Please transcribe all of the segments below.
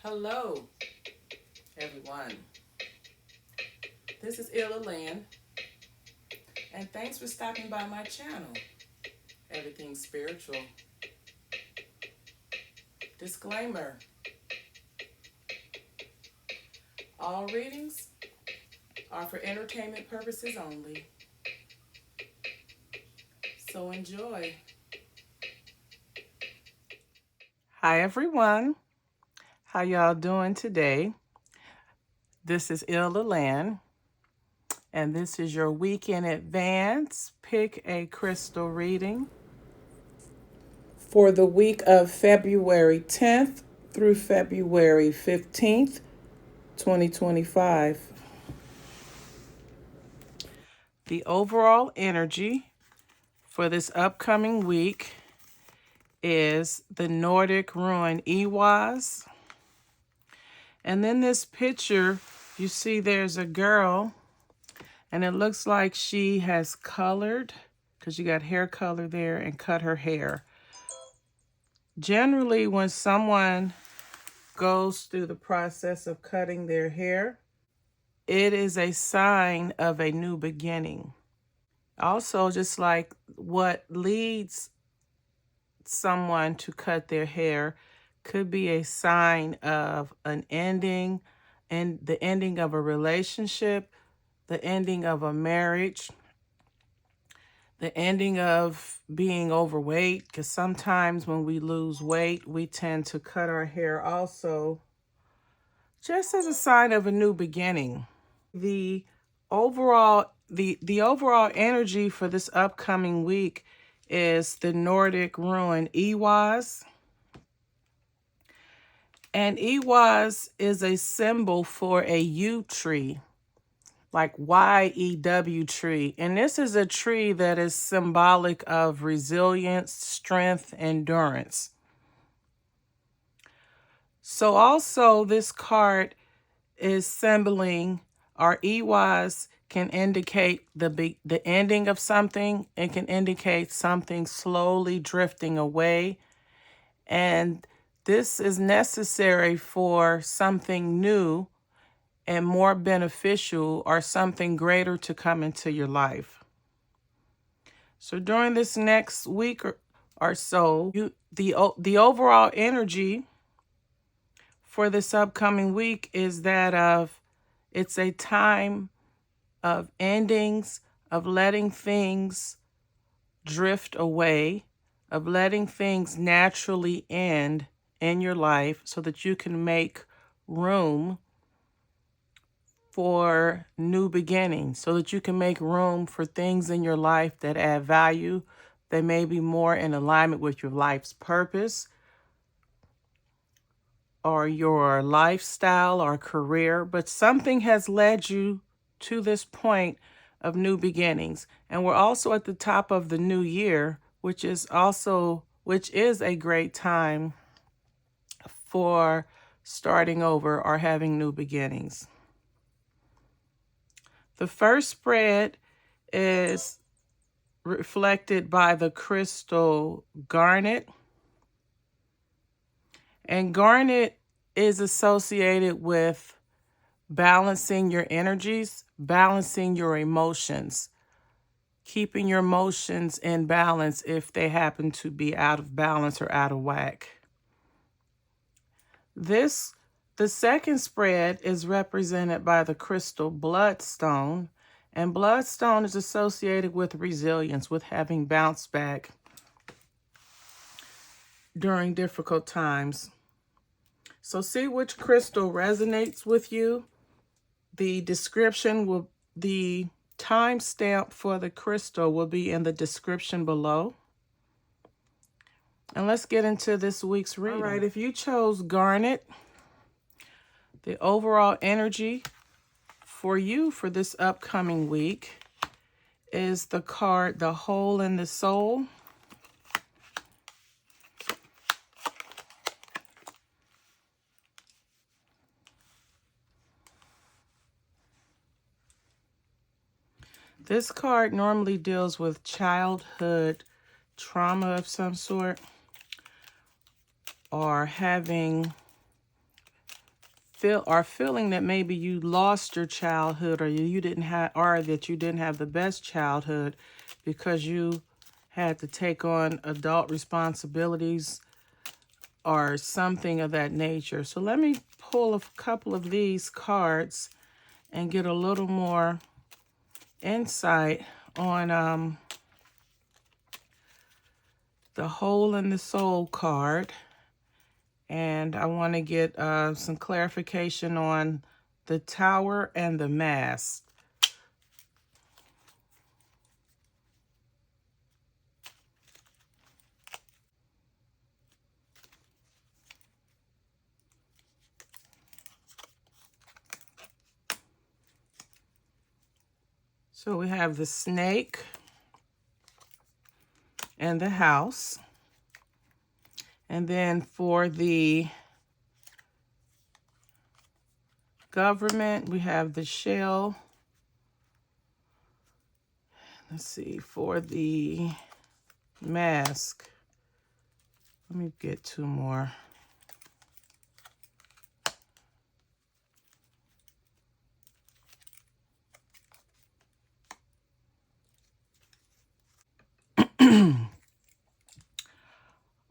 Hello, everyone. This is Illa Lynn, and thanks for stopping by my channel, Everything Spiritual. Disclaimer: all readings are for entertainment purposes only, so enjoy. Hi, everyone. How y'all doing today? This is Illa Lynn, and this is your week in advance Pick a Crystal reading for the week of February 10th through February 15th, 2025. The overall energy for this upcoming week is the Nordic Ruin Ewas. And then this picture, you see there's a girl, and it looks like she has colored, because you got hair color there, and cut her hair. Generally, when someone goes through the process of cutting their hair, it is a sign of a new beginning. Also, just like what leads someone to cut their hair could be a sign of an ending, and the ending of a relationship, the ending of a marriage, the ending of being overweight, because sometimes when we lose weight, we tend to cut our hair also, just as a sign of a new beginning. The overall energy for this upcoming week is the Nordic Ruin Ewas. And Ewas is a symbol for a yew tree, like Y-E-W tree. And this is a tree that is symbolic of resilience, strength, endurance. So also this card is symboling, our Ewas can indicate the ending of something, and can indicate something slowly drifting away. And this is necessary for something new and more beneficial, or something greater to come into your life. So during this next week or so, the overall energy for this upcoming week is that of, it's a time of endings, of letting things drift away, of letting things naturally end in your life so that you can make room for new beginnings, so that you can make room for things in your life that add value, that may be more in alignment with your life's purpose or your lifestyle or career. But something has led you to this point of new beginnings. And we're also at the top of the new year, which is a great time for starting over or having new beginnings. The first spread is reflected by the crystal garnet. And garnet is associated with balancing your energies, balancing your emotions, keeping your emotions in balance if they happen to be out of balance or out of whack. The second spread is represented by the crystal bloodstone, and bloodstone is associated with resilience, with having bounced back during difficult times. So see which crystal resonates with you. The timestamp for the crystal will be in the description below. And let's get into this week's reading. All right, if you chose garnet, the overall energy for you for this upcoming week is the card, the Hole in the Soul. This card normally deals with childhood trauma of some sort, or having are feeling that maybe you lost your childhood, or you didn't have, or that you didn't have the best childhood because you had to take on adult responsibilities or something of that nature. So let me pull a couple of these cards and get a little more insight on the Hole in the Soul card. And I want to get some clarification on the Tower and the Mask. So we have the Snake and the House. And then for the Government, we have the Shell. Let's see, for the Mask, let me get two more.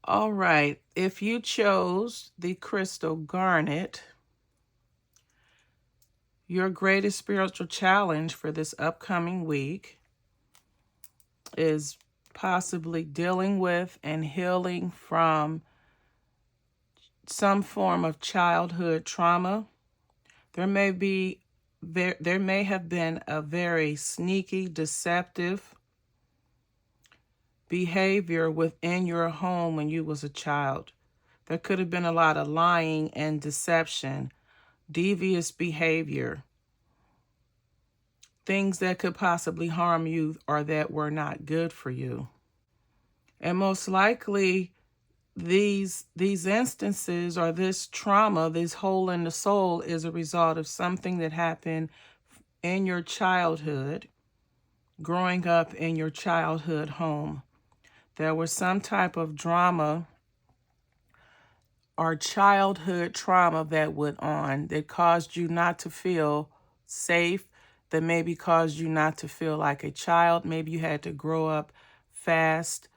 All right, if you chose the crystal garnet, your greatest spiritual challenge for this upcoming week is possibly dealing with and healing from some form of childhood trauma. There may have been a very sneaky, deceptive behavior within your home when you was a child. There could have been a lot of lying and deception, devious behavior, things that could possibly harm you or that were not good for you. And most likely these instances, or this trauma, this hole in the soul, is a result of something that happened in your childhood, growing up in your childhood home. There was some type of drama or childhood trauma that went on that caused you not to feel safe, that maybe caused you not to feel like a child. Maybe you had to grow up fast.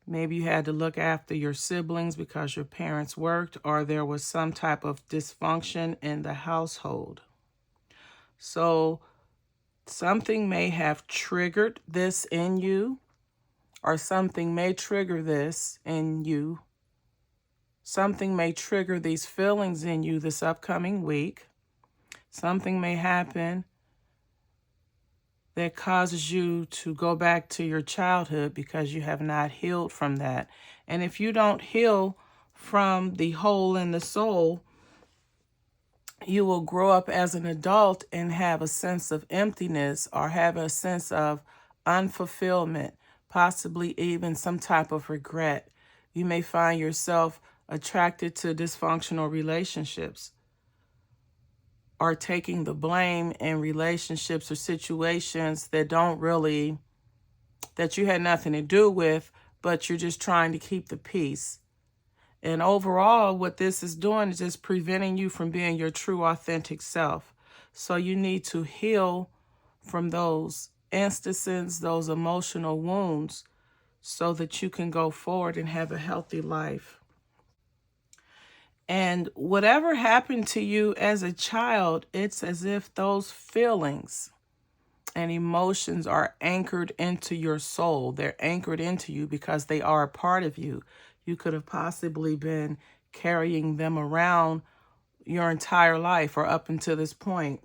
Maybe you had to look after your siblings because your parents worked, or there was some type of dysfunction in the household. So something may have triggered this in you, or something may trigger this in you. Something may trigger these feelings in you this upcoming week. Something may happen that causes you to go back to your childhood because you have not healed from that. And if you don't heal from the hole in the soul, you will grow up as an adult and have a sense of emptiness, or have a sense of unfulfillment, possibly even some type of regret. You may find yourself attracted to dysfunctional relationships, or taking the blame in relationships or situations that you had nothing to do with, but you're just trying to keep the peace. And overall, what this is doing is just preventing you from being your true, authentic self. So you need to heal from those instances, those emotional wounds, so that you can go forward and have a healthy life. And whatever happened to you as a child, it's as if those feelings and emotions are anchored into your soul. They're anchored into you because they are a part of you. You could have possibly been carrying them around your entire life, or up until this point.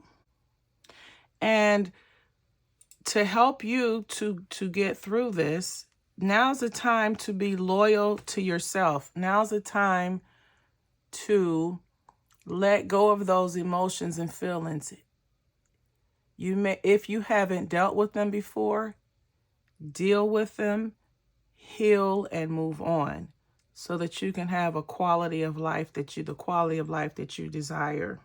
And to help you to get through this, now's the time to be loyal to yourself. Now's the time to let go of those emotions and feelings. You may, if you haven't dealt with them before, deal with them, heal, and move on, so that you can have a quality of life the quality of life that you desire.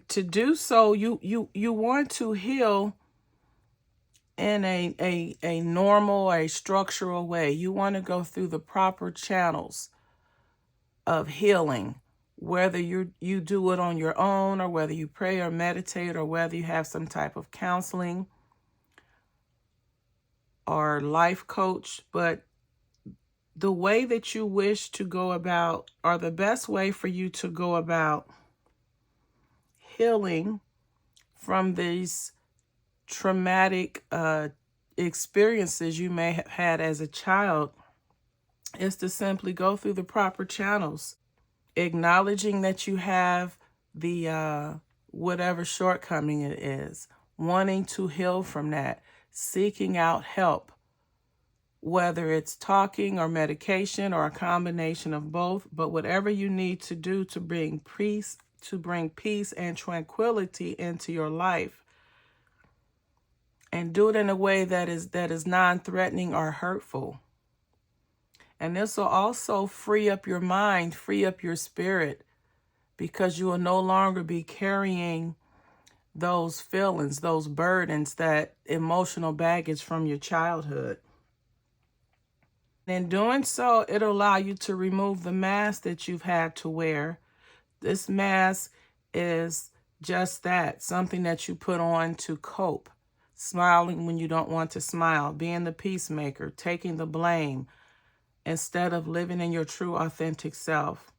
To do so, you want to heal in a normal, a structural way. You want to go through the proper channels of healing. whether you do it on your own, or whether you pray or meditate, or whether you have some type of counseling or life coach. But the way that you wish to go about, or the best way for you to go about healing from these traumatic experiences you may have had as a child, is to simply go through the proper channels, acknowledging that you have the whatever shortcoming it is, wanting to heal from that, seeking out help, whether it's talking or medication or a combination of both. But whatever you need to do to bring peace and tranquility into your life, and do it in a way that is non-threatening or hurtful. And this will also free up your mind, free up your spirit, because you will no longer be carrying those feelings, those burdens, that emotional baggage from your childhood. In doing so, it'll allow you to remove the mask that you've had to wear. This mask is just that, something that you put on to cope. Smiling when you don't want to smile, being the peacemaker, taking the blame, instead of living in your true, authentic self.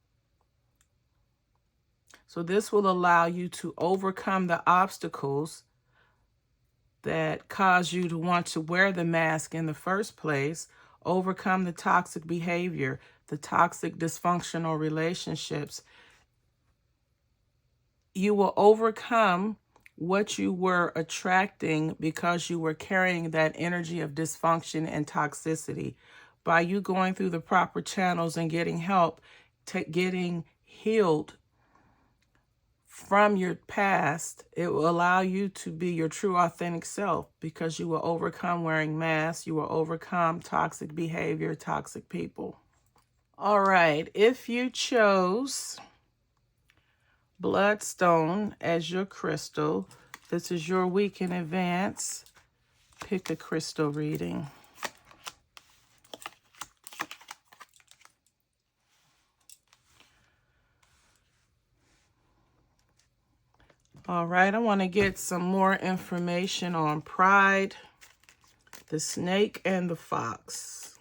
So this will allow you to overcome the obstacles that cause you to want to wear the mask in the first place, overcome the toxic behavior, the toxic dysfunctional relationships. You will overcome what you were attracting because you were carrying that energy of dysfunction and toxicity. By you going through the proper channels and getting help, getting healed from your past, it will allow you to be your true authentic self, because you will overcome wearing masks. You will overcome toxic behavior, toxic people. All right, if you chose Bloodstone as your crystal, this is your week in advance. Pick a crystal reading. All right, I want to get some more information on pride, the snake, and the fox.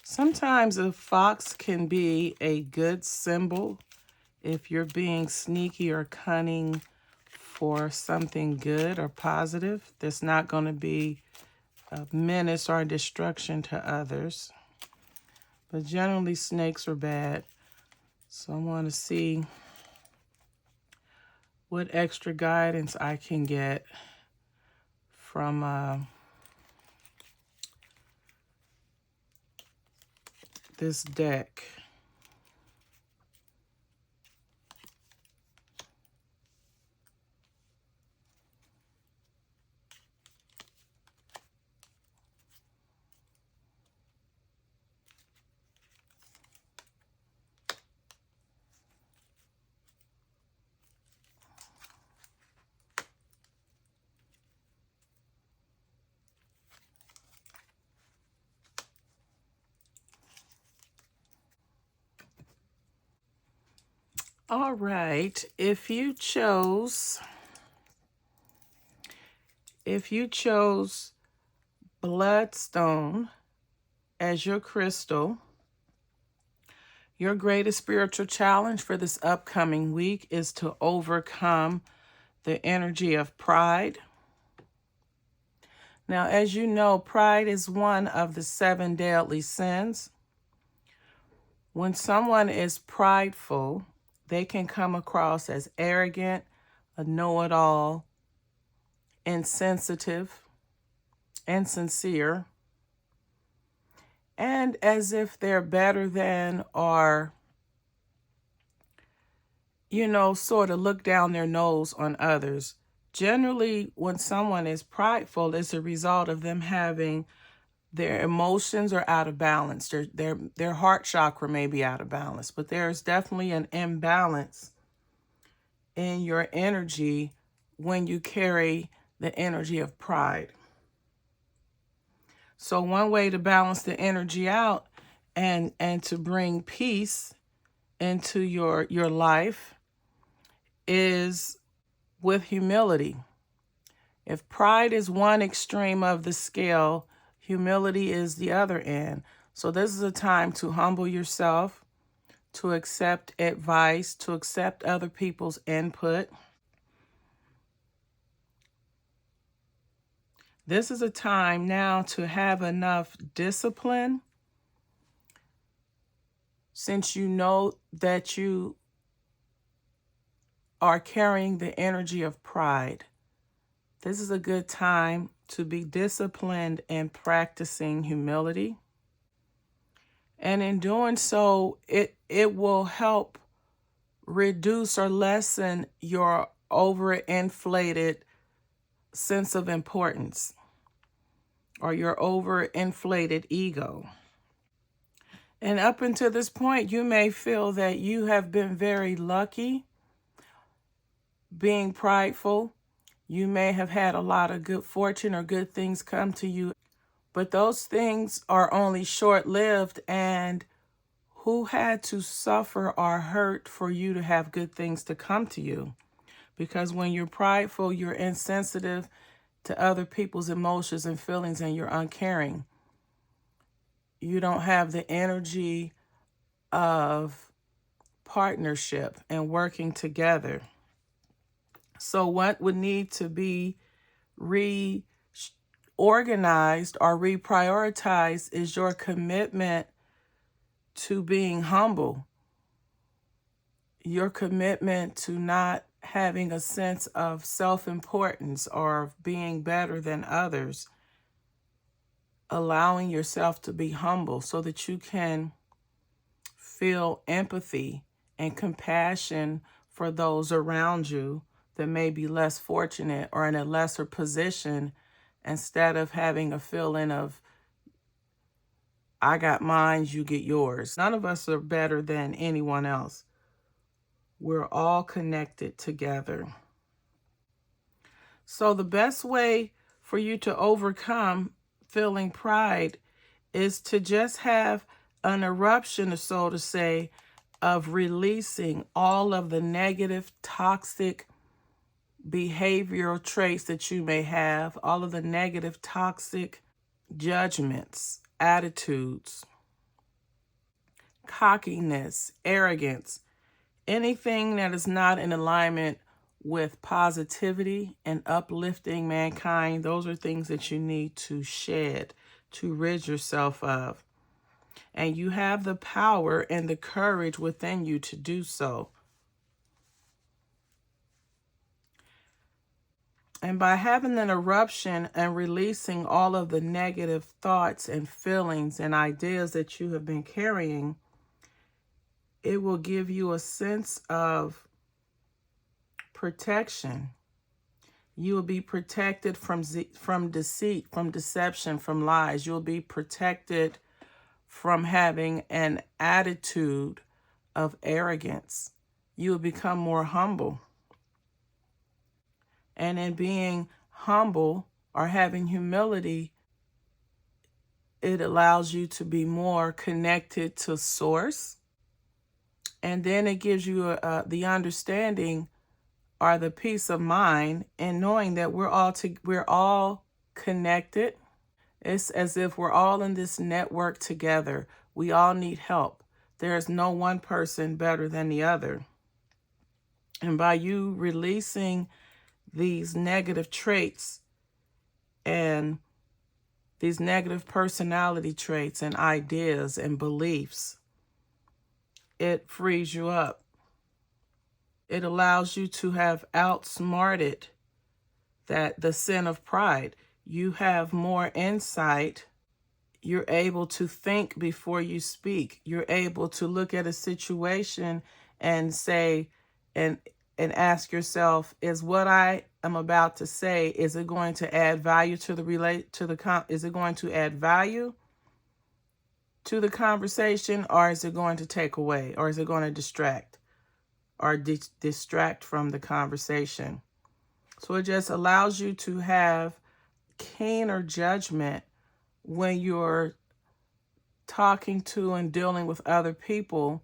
Sometimes a fox can be a good symbol if you're being sneaky or cunning for something good or positive. That's not going to be a menace or destruction to others. But generally, snakes are bad. So I want to see what extra guidance I can get from this deck. All right, if you chose Bloodstone as your crystal, your greatest spiritual challenge for this upcoming week is to overcome the energy of pride. Now, as you know, pride is one of the 7 deadly sins. When someone is prideful, they can come across as arrogant, a know-it-all, insensitive, insincere, and as if they're better than, or, sort of look down their nose on others. Generally, when someone is prideful, it's a result of them having their emotions are out of balance. Their heart chakra may be out of balance, but there's definitely an imbalance in your energy when you carry the energy of pride. So one way to balance the energy out and to bring peace into your life is with humility. If pride is one extreme of the scale, humility is the other end. So this is a time to humble yourself, to accept advice, to accept other people's input. This is a time now to have enough discipline, since you know that you are carrying the energy of pride. This is a good time to be disciplined in practicing humility. And in doing so, it will help reduce or lessen your overinflated sense of importance or your overinflated ego. And up until this point, you may feel that you have been very lucky being prideful. You may have had a lot of good fortune or good things come to you, but those things are only short-lived. And who had to suffer or hurt for you to have good things to come to you? Because when you're prideful, you're insensitive to other people's emotions and feelings, and you're uncaring. You don't have the energy of partnership and working together. So what would need to be reorganized or reprioritized is your commitment to being humble, your commitment to not having a sense of self-importance or being better than others, allowing yourself to be humble so that you can feel empathy and compassion for those around you that may be less fortunate or in a lesser position, instead of having a feeling of, I got mine, you get yours. None of us are better than anyone else. We're all connected together. So the best way for you to overcome feeling pride is to just have an eruption, so to say, of releasing all of the negative, toxic behavioral traits that you may have, all of the negative, toxic judgments, attitudes, cockiness, arrogance, anything that is not in alignment with positivity and uplifting mankind. Those are things that you need to shed, to rid yourself of. And you have the power and the courage within you to do so. And by having an eruption and releasing all of the negative thoughts and feelings and ideas that you have been carrying, it will give you a sense of protection. You will be protected from deceit, from deception, from lies. You'll be protected from having an attitude of arrogance. You will become more humble. And in being humble or having humility, it allows you to be more connected to source. And then it gives you the understanding or the peace of mind in knowing that we're all connected. It's as if we're all in this network together. We all need help. There is no one person better than the other. And by you releasing these negative traits and these negative personality traits and ideas and beliefs, it frees you up. It allows you to have outsmarted the sin of pride. You have more insight. You're able to think before you speak. You're able to look at a situation and say, and ask yourself, is what I am about to say, is it going to add value to is it going to add value to the conversation, or is it going to take away, or is it going to distract or distract from the conversation? So it just allows you to have keener judgment when you're talking to and dealing with other people.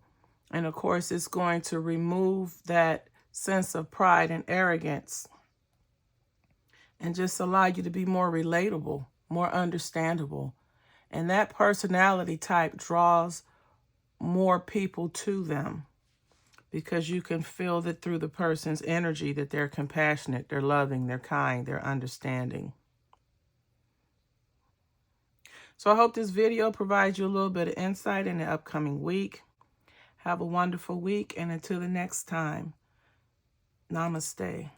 And of course, it's going to remove that sense of pride and arrogance and just allow you to be more relatable, more understandable. And that personality type draws more people to them because you can feel that through the person's energy that they're compassionate, they're loving, they're kind, they're understanding. So I hope this video provides you a little bit of insight in the upcoming week. Have a wonderful week, and until the next time, namaste.